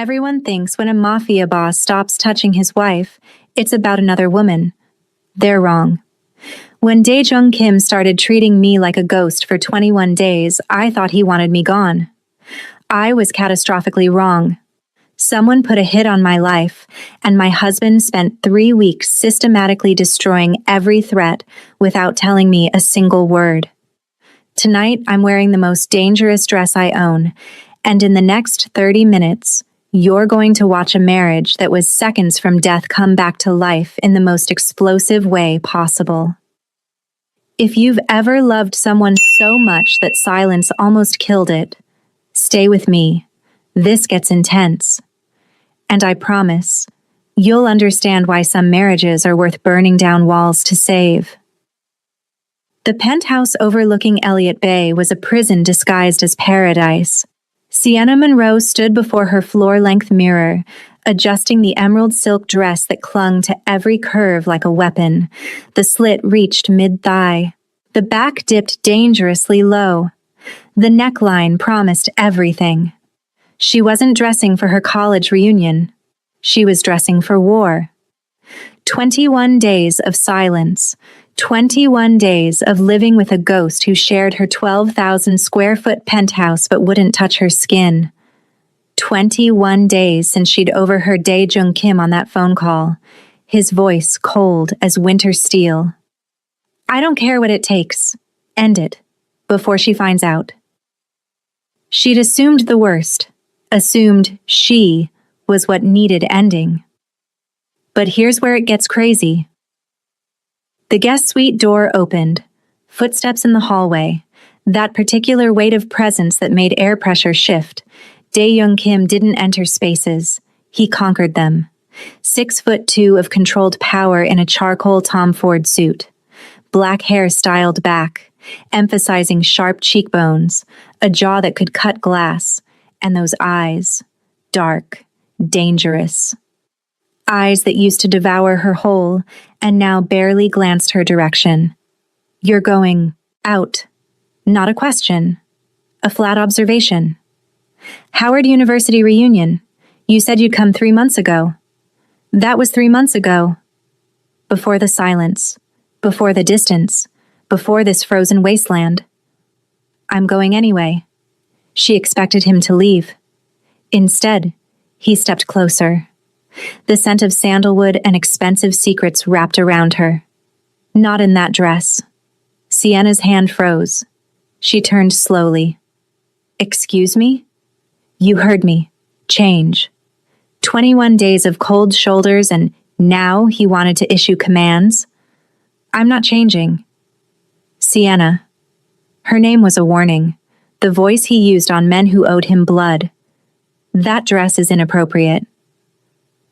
Everyone thinks when a mafia boss stops touching his wife, it's about another woman. They're wrong. When Dae-jung Kim started treating me like a ghost for 21 days, I thought he wanted me gone. I was catastrophically wrong. Someone put a hit on my life, and my husband spent 3 weeks systematically destroying every threat without telling me a single word. Tonight, I'm wearing the most dangerous dress I own, and in the next 30 minutes, you're going to watch a marriage that was seconds from death come back to life in the most explosive way possible. If you've ever loved someone so much that silence almost killed it, stay with me. This gets intense. And I promise, you'll understand why some marriages are worth burning down walls to save. The penthouse overlooking Elliott Bay was a prison disguised as paradise. Sienna Monroe stood before her floor-length mirror, adjusting the emerald silk dress that clung to every curve like a weapon. The slit reached mid-thigh. The back dipped dangerously low. The neckline promised everything. She wasn't dressing for her college reunion. She was dressing for war. 21 days of silence. 21 days of living with a ghost who shared her 12,000 square foot penthouse but wouldn't touch her skin. 21 days since she'd overheard Dae-jung Kim on that phone call, his voice cold as winter steel. I don't care what it takes. End it, before she finds out. She'd assumed the worst, assumed she was what needed ending. But here's where it gets crazy. The guest suite door opened, footsteps in the hallway, that particular weight of presence that made air pressure shift. Dae-jung Kim didn't enter spaces. He conquered them. 6'2" of controlled power in a charcoal Tom Ford suit. Black hair styled back, emphasizing sharp cheekbones, a jaw that could cut glass, and those eyes, dark, dangerous. Eyes that used to devour her whole and now barely glanced her direction. You're going out. Not a question. A flat observation. Howard University reunion. You said you'd come 3 months ago. That was 3 months ago. Before the silence. Before the distance. Before this frozen wasteland. I'm going anyway. She expected him to leave. Instead, he stepped closer. The scent of sandalwood and expensive secrets wrapped around her. Not in that dress. Sienna's hand froze. She turned slowly. Excuse me? You heard me. Change. 21 days of cold shoulders and now he wanted to issue commands? I'm not changing. Sienna. Her name was a warning. The voice he used on men who owed him blood. That dress is inappropriate.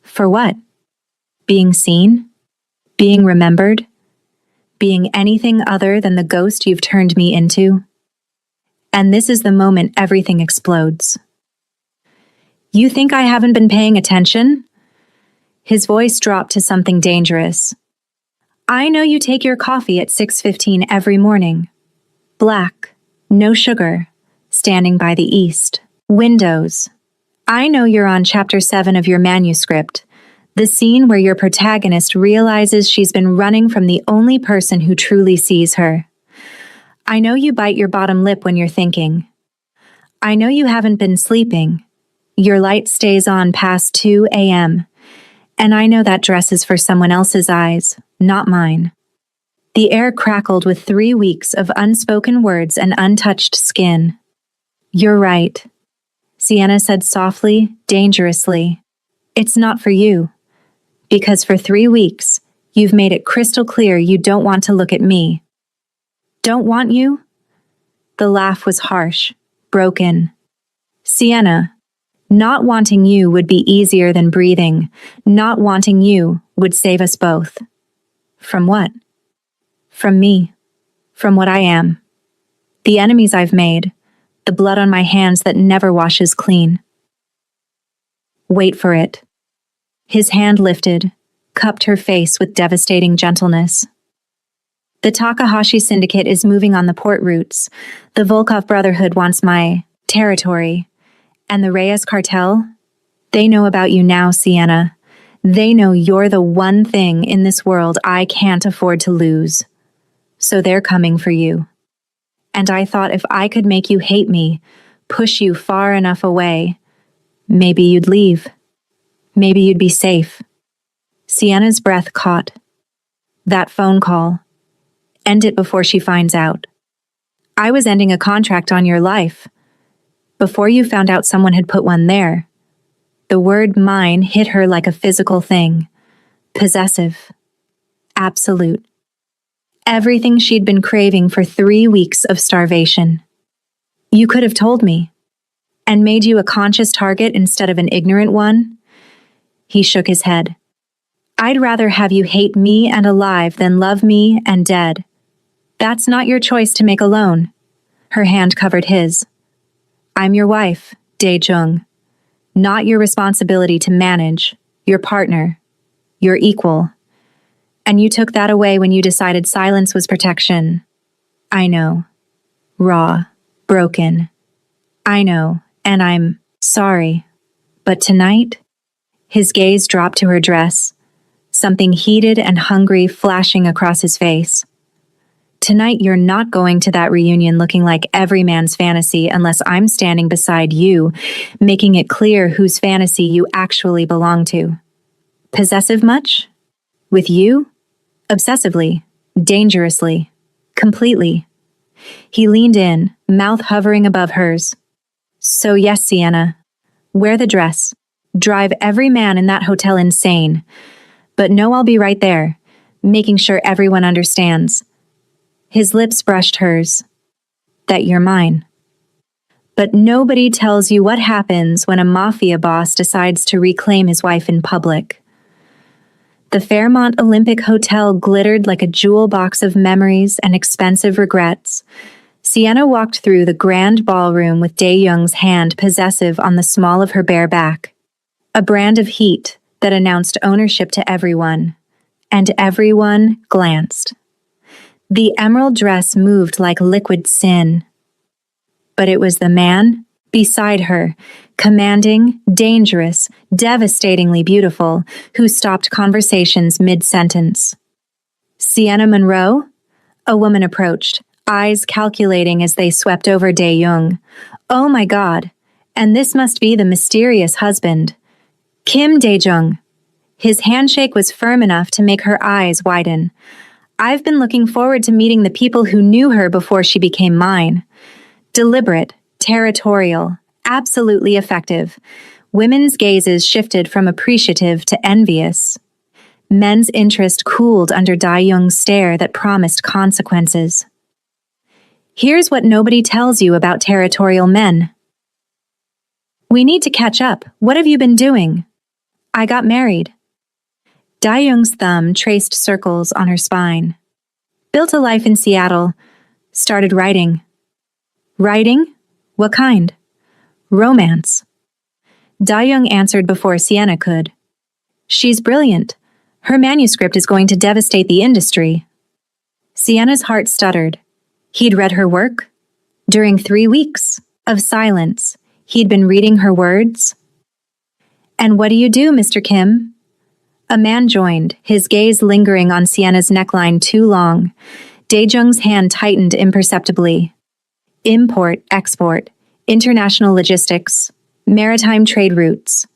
For what? Being seen? Being remembered? Being anything other than the ghost you've turned me into? And this is the moment everything explodes. You think I haven't been paying attention? His voice dropped to something dangerous. I know you take your coffee at 6:15 every morning. Black, no sugar, standing by the east. Windows. I know you're on chapter 7 of your manuscript, the scene where your protagonist realizes she's been running from the only person who truly sees her. I know you bite your bottom lip when you're thinking. I know you haven't been sleeping. Your light stays on past 2 a.m., and I know that dress is for someone else's eyes, not mine. The air crackled with 3 weeks of unspoken words and untouched skin. You're right. Sienna said softly, dangerously. It's not for you. Because for 3 weeks, you've made it crystal clear you don't want to look at me. Don't want you? The laugh was harsh, broken. Sienna, not wanting you would be easier than breathing. Not wanting you would save us both. From what? From me. From what I am. The enemies I've made. The blood on my hands that never washes clean. Wait for it. His hand lifted, cupped her face with devastating gentleness. The Takahashi Syndicate is moving on the port routes. The Volkov Brotherhood wants my territory. And the Reyes Cartel? They know about you now, Sienna. They know you're the one thing in this world I can't afford to lose. So they're coming for you. And I thought if I could make you hate me, push you far enough away, maybe you'd leave. Maybe you'd be safe. Sienna's breath caught. That phone call. End it before she finds out. I was ending a contract on your life. Before you found out someone had put one there. The word mine hit her like a physical thing. Possessive. Absolute. Everything she'd been craving for 3 weeks of starvation. You could have told me. And made you a conscious target instead of an ignorant one? He shook his head. I'd rather have you hate me and alive than love me and dead. That's not your choice to make alone. Her hand covered his. I'm your wife, Dae-jung. Not your responsibility to manage, your partner, your equal. And you took that away when you decided silence was protection. I know. Raw. Broken. I know, and I'm sorry. But tonight, his gaze dropped to her dress, something heated and hungry flashing across his face. Tonight you're not going to that reunion looking like every man's fantasy unless I'm standing beside you, making it clear whose fantasy you actually belong to. Possessive much? With you? Obsessively, dangerously, completely. He leaned in, mouth hovering above hers. So yes, Sienna, wear the dress. Drive every man in that hotel insane. But know I'll be right there, making sure everyone understands. His lips brushed hers. That you're mine. But nobody tells you what happens when a mafia boss decides to reclaim his wife in public. The Fairmont Olympic Hotel glittered like a jewel box of memories and expensive regrets. Sienna walked through the grand ballroom with Dae-jung's hand possessive on the small of her bare back. A brand of heat that announced ownership to everyone. And everyone glanced. The emerald dress moved like liquid sin. But it was the man beside her, commanding, dangerous, devastatingly beautiful, who stopped conversations mid-sentence. Sienna Monroe? A woman approached, eyes calculating as they swept over Dae-jung. Oh my God, and this must be the mysterious husband. Kim Dae-jung. His handshake was firm enough to make her eyes widen. I've been looking forward to meeting the people who knew her before she became mine. Deliberate, territorial, absolutely effective. Women's gazes shifted from appreciative to envious. Men's interest cooled under Dae-jung's stare that promised consequences. Here's what nobody tells you about territorial men. We need to catch up. What have you been doing? I got married. Dae-jung's thumb traced circles on her spine. Built a life in Seattle. Started writing. Writing? What kind? Romance. Dae-jung answered before Sienna could. She's brilliant. Her manuscript is going to devastate the industry. Sienna's heart stuttered. He'd read her work. During 3 weeks of silence, he'd been reading her words. And what do you do, Mr. Kim? A man joined, his gaze lingering on Sienna's neckline too long. Dae-jung's hand tightened imperceptibly. Import, export, international logistics, maritime trade routes.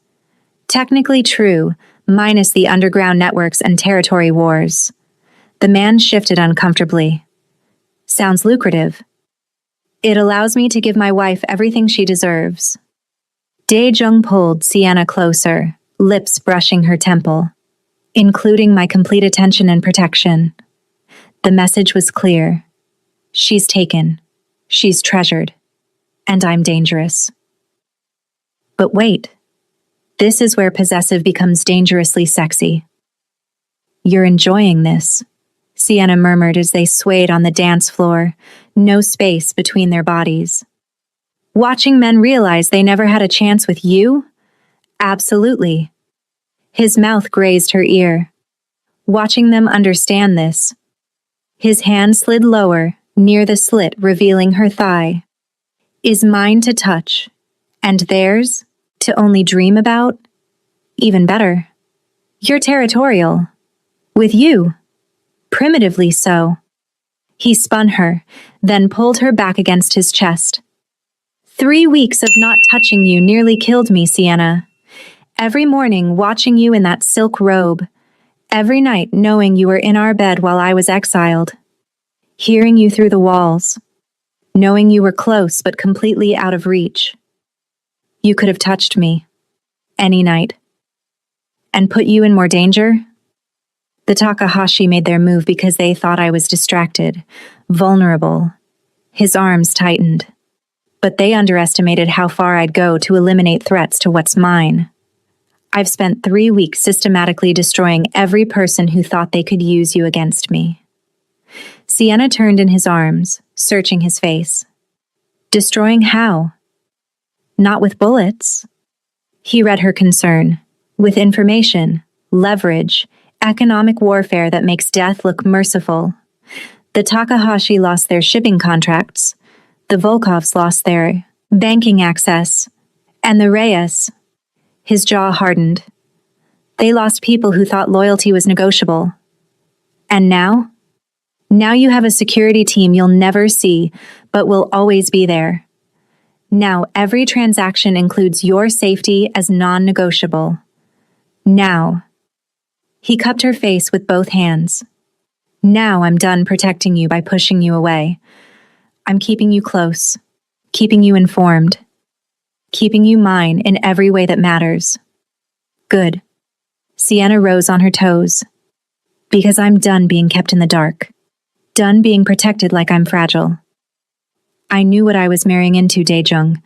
Technically true, minus the underground networks and territory wars. The man shifted uncomfortably. Sounds lucrative. It allows me to give my wife everything she deserves. Dae-jung pulled Sienna closer, lips brushing her temple. Including my complete attention and protection. The message was clear. She's taken. She's treasured. And I'm dangerous. But wait. This is where possessive becomes dangerously sexy. You're enjoying this, Sienna murmured as they swayed on the dance floor, no space between their bodies. Watching men realize they never had a chance with you? Absolutely. His mouth grazed her ear. Watching them understand this. His hand slid lower, near the slit revealing her thigh. Is mine to touch, and theirs to only dream about? Even better. You're territorial. With you. Primitively so. He spun her, then pulled her back against his chest. 3 weeks of not touching you nearly killed me, Sienna. Every morning watching you in that silk robe. Every night knowing you were in our bed while I was exiled. Hearing you through the walls. Knowing you were close but completely out of reach. You could have touched me. Any night. And put you in more danger? The Takahashi made their move because they thought I was distracted, vulnerable. His arms tightened. But they underestimated how far I'd go to eliminate threats to what's mine. I've spent 3 weeks systematically destroying every person who thought they could use you against me. Sienna turned in his arms, searching his face. Destroying how? Not with bullets. He read her concern. With information, leverage, economic warfare that makes death look merciful. The Takahashi lost their shipping contracts. The Volkovs lost their banking access. And the Reyes. His jaw hardened. They lost people who thought loyalty was negotiable. And now? Now you have a security team you'll never see, but will always be there. Now every transaction includes your safety as non-negotiable. Now. He cupped her face with both hands. Now I'm done protecting you by pushing you away. I'm keeping you close, keeping you informed, keeping you mine in every way that matters. Good. Sienna rose on her toes. Because I'm done being kept in the dark. Done being protected like I'm fragile. I knew what I was marrying into, Daejung.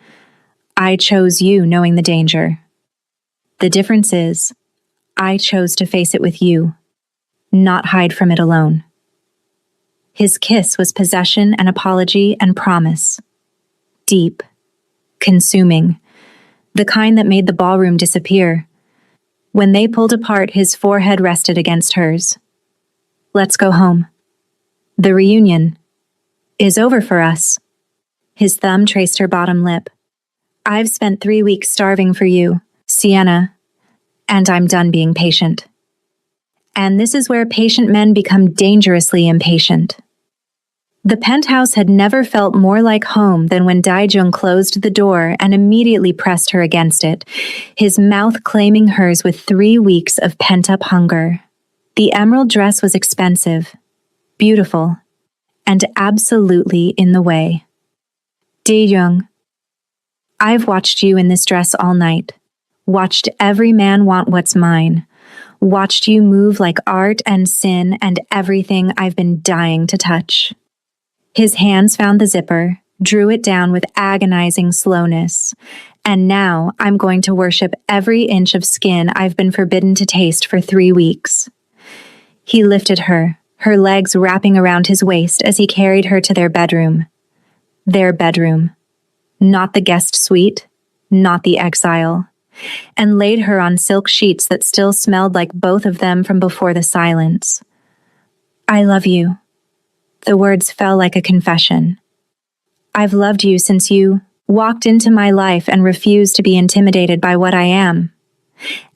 I chose you knowing the danger. The difference is, I chose to face it with you, not hide from it alone. His kiss was possession and apology and promise. Deep. Consuming. The kind that made the ballroom disappear. When they pulled apart, his forehead rested against hers. Let's go home. The reunion is over for us. His thumb traced her bottom lip. I've spent 3 weeks starving for you, Sienna, and I'm done being patient. And this is where patient men become dangerously impatient. The penthouse had never felt more like home than when Daejung closed the door and immediately pressed her against it, his mouth claiming hers with 3 weeks of pent-up hunger. The emerald dress was expensive, beautiful, and absolutely in the way. Daejung, I've watched you in this dress all night, watched every man want what's mine, watched you move like art and sin and everything I've been dying to touch. His hands found the zipper, drew it down with agonizing slowness, and now I'm going to worship every inch of skin I've been forbidden to taste for 3 weeks. He lifted her, her legs wrapping around his waist as he carried her to their bedroom. Their bedroom. Not the guest suite, not the exile, and laid her on silk sheets that still smelled like both of them from before the silence. I love you. The words fell like a confession. I've loved you since you walked into my life and refused to be intimidated by what I am.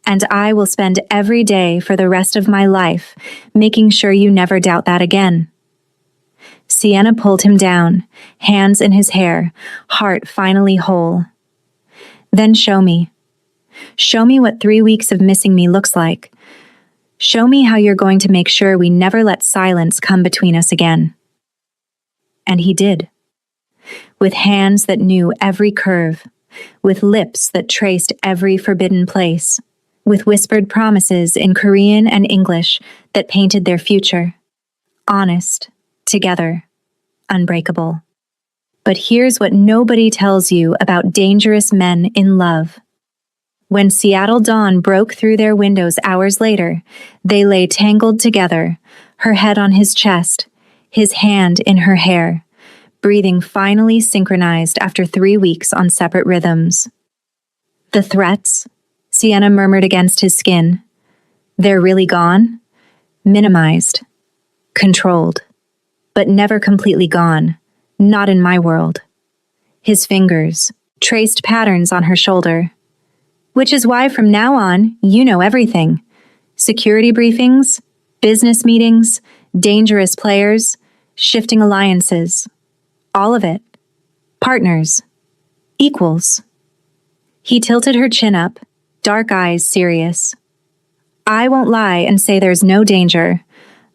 And I will spend every day for the rest of my life making sure you never doubt that again. Sienna pulled him down, hands in his hair, heart finally whole. Then show me. Show me what 3 weeks of missing me looks like. Show me how you're going to make sure we never let silence come between us again. And he did. With hands that knew every curve, with lips that traced every forbidden place, with whispered promises in Korean and English that painted their future. Honest, together, unbreakable. But here's what nobody tells you about dangerous men in love. When Seattle dawn broke through their windows hours later, they lay tangled together, her head on his chest, his hand in her hair, breathing finally synchronized after 3 weeks on separate rhythms. The threats, Sienna murmured against his skin. They're really gone? Minimized. Controlled. But never completely gone. Not in my world. His fingers traced patterns on her shoulder. Which is why from now on, you know everything. Security briefings, business meetings, dangerous players, shifting alliances. All of it. Partners. Equals. He tilted her chin up, dark eyes serious. I won't lie and say there's no danger,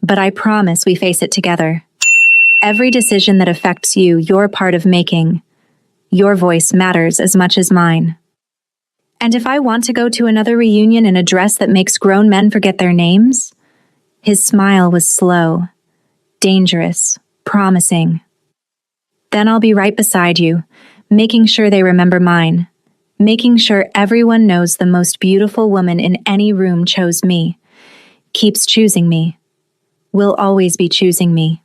but I promise we face it together. Every decision that affects you, you're part of making. Your voice matters as much as mine. And if I want to go to another reunion in a dress that makes grown men forget their names? His smile was slow, dangerous, promising. Then I'll be right beside you, making sure they remember mine, making sure everyone knows the most beautiful woman in any room chose me, keeps choosing me, will always be choosing me.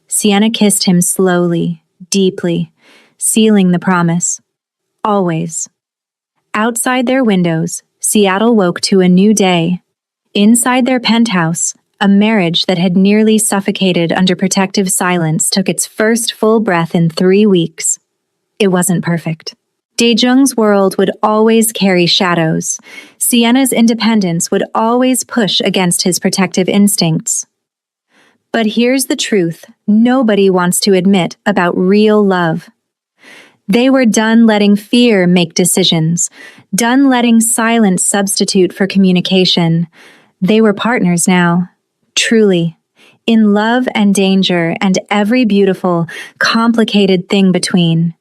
Sienna kissed him slowly, deeply, sealing the promise. Always. Outside their windows, Seattle woke to a new day. Inside their penthouse, a marriage that had nearly suffocated under protective silence took its first full breath in 3 weeks. It wasn't perfect. Daejung's world would always carry shadows. Sienna's independence would always push against his protective instincts. But here's the truth nobody wants to admit about real love. They were done letting fear make decisions, done letting silence substitute for communication. They were partners now, truly, in love and danger and every beautiful, complicated thing between.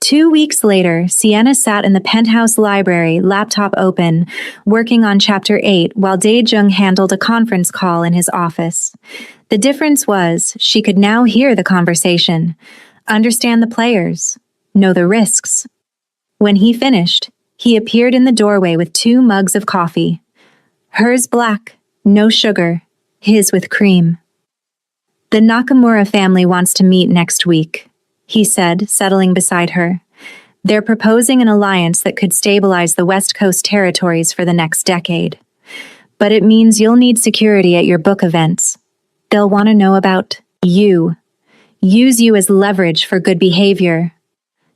2 weeks later, Sienna sat in the penthouse library, laptop open, working on Chapter 8 while Daejung handled a conference call in his office. The difference was she could now hear the conversation, understand the players, know the risks. When he finished, he appeared in the doorway with 2 mugs of coffee. Hers black, no sugar, his with cream. The Nakamura family wants to meet next week, he said, settling beside her. They're proposing an alliance that could stabilize the West Coast territories for the next decade. But it means you'll need security at your book events. They'll want to know about you. Use you as leverage for good behavior.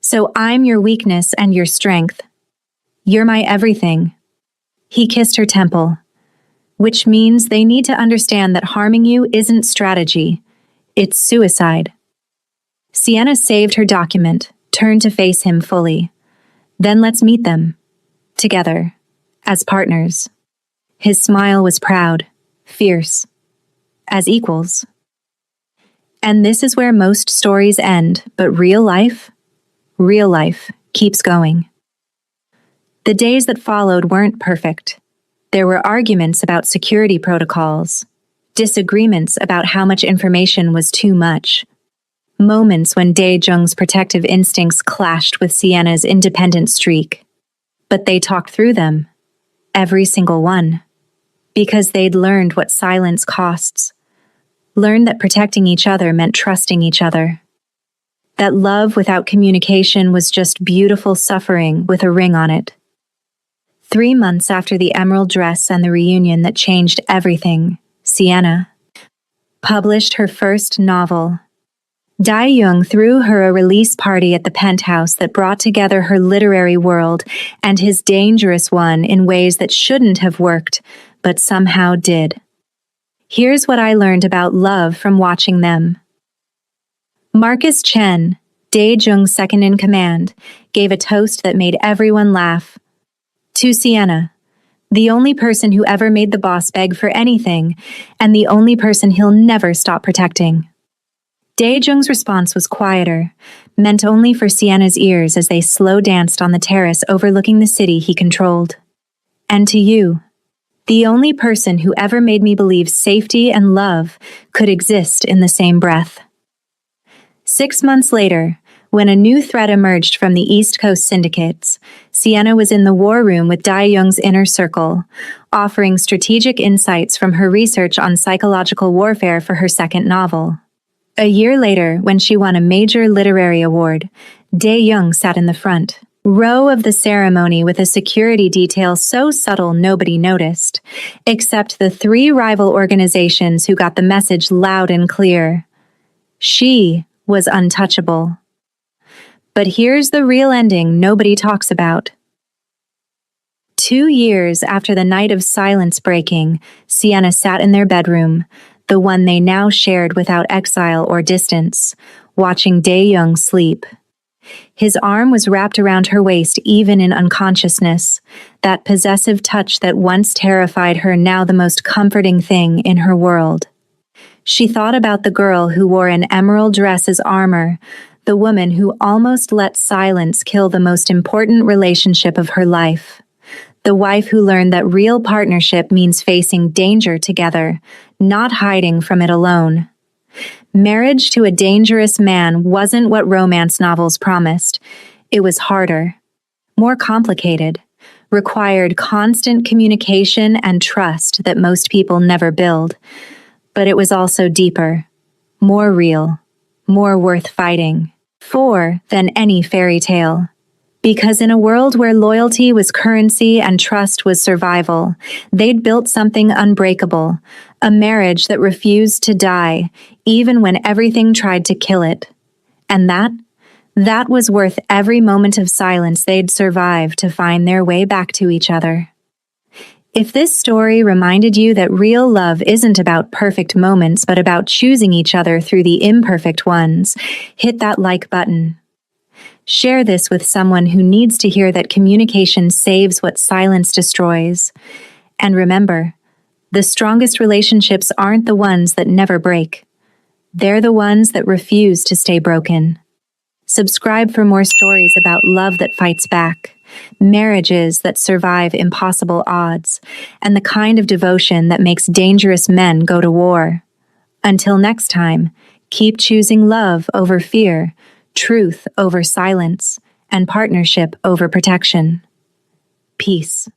So I'm your weakness and your strength. You're my everything. He kissed her temple, which means they need to understand that harming you isn't strategy. It's suicide. Sienna saved her document, turned to face him fully. Then let's meet them. Together. As partners. His smile was proud, fierce. As equals. And this is where most stories end, but real life keeps going. The days that followed weren't perfect. There were arguments about security protocols, disagreements about how much information was too much, moments when Daejung's protective instincts clashed with Sienna's independent streak. But they talked through them, every single one, because they'd learned what silence costs, learned that protecting each other meant trusting each other. That love without communication was just beautiful suffering with a ring on it. 3 months after the emerald dress and the reunion that changed everything, Sienna published her first novel. Dae-young threw her a release party at the penthouse that brought together her literary world and his dangerous one in ways that shouldn't have worked, but somehow did. Here's what I learned about love from watching them. Marcus Chen, Dae-jung's second-in-command, gave a toast that made everyone laugh. To Sienna, the only person who ever made the boss beg for anything, and the only person he'll never stop protecting. Dae-jung's response was quieter, meant only for Sienna's ears as they slow danced on the terrace overlooking the city he controlled. And to you, the only person who ever made me believe safety and love could exist in the same breath. 6 months later, when a new threat emerged from the East Coast syndicates, Sienna was in the war room with Dae-young's inner circle, offering strategic insights from her research on psychological warfare for her second novel. A year later, when she won a major literary award, Dae-young sat in the front row of the ceremony with a security detail so subtle nobody noticed, except the 3 rival organizations who got the message loud and clear. She was untouchable. But here's the real ending nobody talks about. 2 years after the night of silence breaking, Sienna sat in their bedroom, the one they now shared without exile or distance, watching Dae-young sleep. His arm was wrapped around her waist even in unconsciousness, that possessive touch that once terrified her, now the most comforting thing in her world. She thought about the girl who wore an emerald dress as armor, the woman who almost let silence kill the most important relationship of her life. The wife who learned that real partnership means facing danger together, not hiding from it alone. Marriage to a dangerous man wasn't what romance novels promised. It was harder, more complicated, required constant communication and trust that most people never build. But it was also deeper, more real, more worth fighting for than any fairy tale. Because in a world where loyalty was currency and trust was survival, they'd built something unbreakable, a marriage that refused to die, even when everything tried to kill it. And that was worth every moment of silence they'd survive to find their way back to each other. If this story reminded you that real love isn't about perfect moments but about choosing each other through the imperfect ones, hit that like button. Share this with someone who needs to hear that communication saves what silence destroys. And remember, the strongest relationships aren't the ones that never break. They're the ones that refuse to stay broken. Subscribe for more stories about love that fights back, marriages that survive impossible odds, and the kind of devotion that makes dangerous men go to war. Until next time, keep choosing love over fear, truth over silence, and partnership over protection. Peace.